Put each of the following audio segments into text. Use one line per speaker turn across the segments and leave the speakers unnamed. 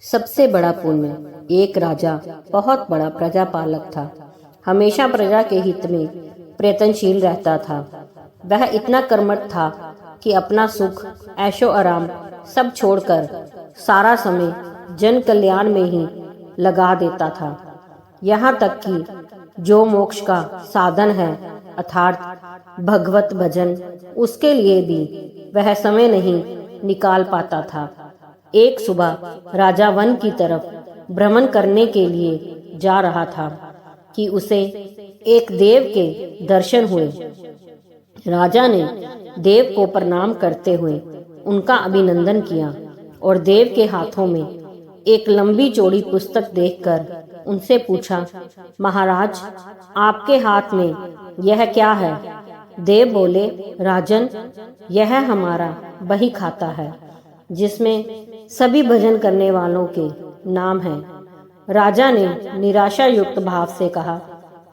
सबसे बड़ा पुण्य। एक राजा बहुत बड़ा प्रजापालक था। हमेशा प्रजा के हित में प्रयत्नशील रहता था। वह इतना कर्मठ था कि अपना सुख, ऐशो आराम सब छोड़कर सारा समय जन कल्याण में ही लगा देता था। यहाँ तक कि जो मोक्ष का साधन है अर्थात भगवत भजन, उसके लिए भी वह समय नहीं निकाल पाता था। एक सुबह राजा वन की तरफ भ्रमण करने के लिए जा रहा था कि उसे एक देव के दर्शन हुए। राजा ने देव को प्रणाम करते हुए उनका अभिनंदन किया और देव के हाथों में एक लंबी चौड़ी पुस्तक देखकर उनसे पूछा, महाराज, आपके हाथ में यह क्या है? देव बोले, राजन, यह हमारा बही खाता है जिसमें सभी भजन करने वालों के नाम हैं। राजा ने निराशा युक्त भाव से कहा,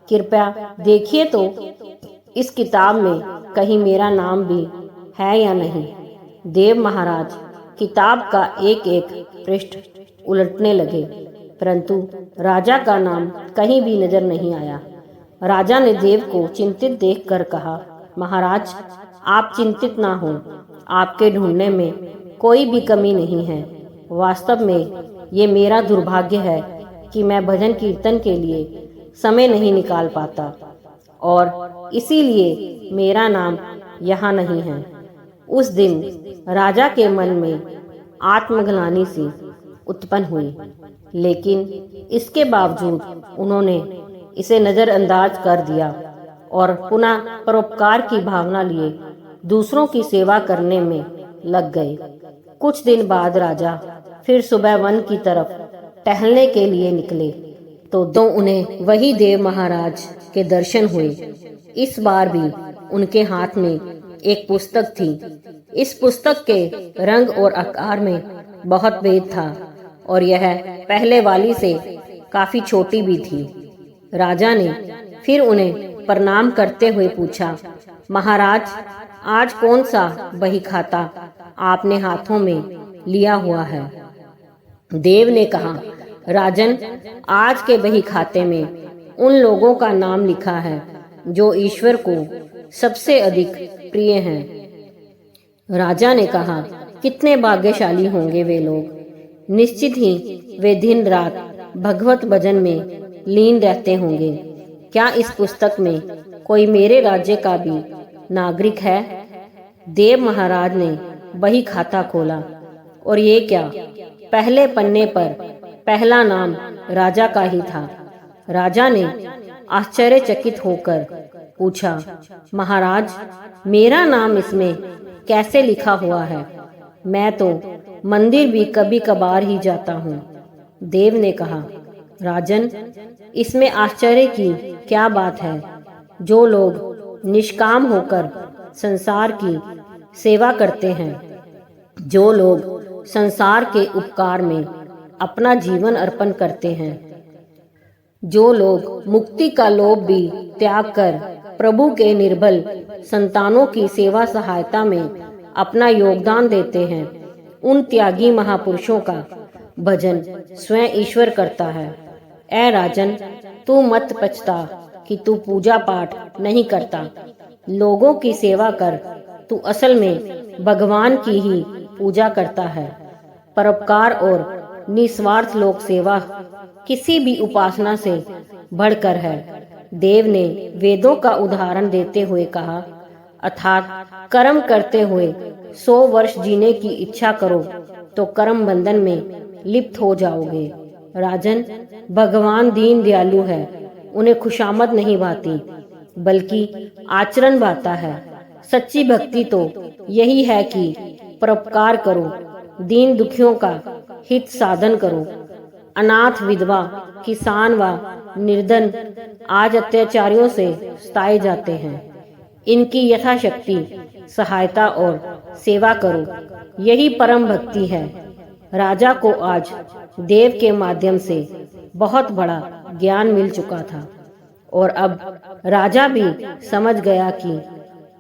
कृपया देखिए तो इस किताब में कहीं मेरा नाम भी है या नहीं। देव महाराज किताब का एक एक पृष्ठ उलटने लगे, परंतु राजा का नाम कहीं भी नजर नहीं आया। राजा ने देव को चिंतित देखकर कहा, महाराज, आप चिंतित ना हो, आपके ढूंढने में कोई भी कमी नहीं है। वास्तव में ये मेरा दुर्भाग्य है कि मैं भजन कीर्तन के लिए समय नहीं निकाल पाता और इसीलिए मेरा नाम यहाँ नहीं है। उस दिन राजा के मन में आत्मग्लानि सी उत्पन्न हुई, लेकिन इसके बावजूद उन्होंने इसे नजरअंदाज कर दिया और पुनः परोपकार की भावना लिए दूसरों की सेवा करने में लग गए। कुछ दिन बाद राजा फिर सुबह वन की तरफ टहलने के लिए निकले तो उन्हें वही देव महाराज के दर्शन हुए। इस बार भी उनके हाथ में एक पुस्तक थी। इस पुस्तक के रंग और आकार में बहुत भेद था और यह पहले वाली से काफी छोटी भी थी। राजा ने फिर उन्हें प्रणाम करते हुए पूछा, महाराज, आज कौन सा बही खाता आपने हाथों में लिया हुआ है? देव ने कहा, राजन, आज के बही खाते में उन लोगों का नाम लिखा है जो ईश्वर को सबसे अधिक प्रिय हैं। राजा ने कहा, कितने भाग्यशाली होंगे वे लोग। निश्चित ही वे दिन रात भगवत भजन में लीन रहते होंगे। क्या इस पुस्तक में कोई मेरे राज्य का भी नागरिक है? देव महाराज ने बही खाता खोला और ये क्या, पहले पन्ने पर पहला नाम राजा का ही था। राजा ने आश्चर्यचकित होकर पूछा, महाराज, मेरा नाम इसमें कैसे लिखा हुआ है? मैं तो मंदिर भी कभी कभार ही जाता हूँ। देव ने कहा, राजन, इसमें आश्चर्य की क्या बात है? जो लोग निष्काम होकर संसार की सेवा करते हैं, जो लोग संसार के उपकार में अपना जीवन अर्पण करते हैं, जो लोग मुक्ति का लोभ भी त्याग कर प्रभु के निर्बल संतानों की सेवा सहायता में अपना योगदान देते हैं, उन त्यागी महापुरुषों का भजन स्वयं ईश्वर करता है। ऐ राजन, तू मत पछता कि तू पूजा पाठ नहीं करता। लोगों की सेवा कर, तू असल में भगवान की ही पूजा करता है। परोपकार और निस्वार्थ लोक सेवा किसी भी उपासना से बढ़कर है। देव ने वेदों का उदाहरण देते हुए कहा, अर्थात कर्म करते हुए 100 वर्ष जीने की इच्छा करो तो कर्म बंधन में लिप्त हो जाओगे। राजन, भगवान दीन दयालु है, उन्हें खुशामद नहीं भाती बल्कि आचरण भाता है। सच्ची भक्ति तो यही है कि परोपकार करो, दीन दुखियों का हित साधन करो। अनाथ, विधवा, किसान व निर्धन आज अत्याचारियों से सताए जाते हैं। इनकी यथाशक्ति सहायता और सेवा करो, यही परम भक्ति है। राजा को आज देव के माध्यम से बहुत बड़ा ज्ञान मिल चुका था और अब राजा भी समझ गया कि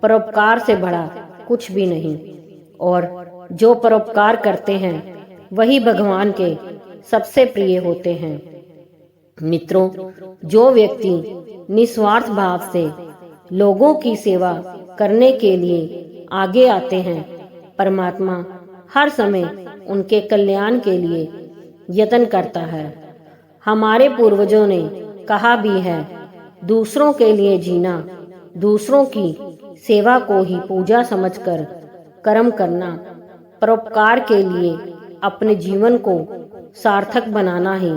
परोपकार से बड़ा कुछ भी नहीं और जो परोपकार करते हैं वही भगवान के सबसे प्रिय होते हैं। मित्रों, जो व्यक्ति निस्वार्थ भाव से लोगों की सेवा करने के लिए आगे आते हैं, परमात्मा हर समय उनके कल्याण के लिए यत्न करता है। हमारे पूर्वजों ने कहा भी है, दूसरों के लिए जीना, दूसरों की सेवा को ही पूजा समझकर कर्म करना, परोपकार के लिए अपने जीवन को सार्थक बनाना ही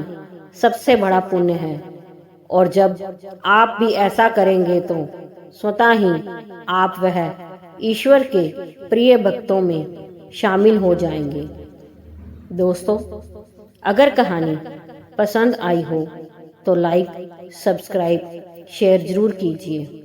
सबसे बड़ा पुण्य है। और जब आप भी ऐसा करेंगे तो स्वतः ही आप वह ईश्वर के प्रिय भक्तों में शामिल हो जाएंगे। दोस्तों, अगर कहानी पसंद आई हो तो लाइक, सब्सक्राइब, शेयर जरूर कीजिए।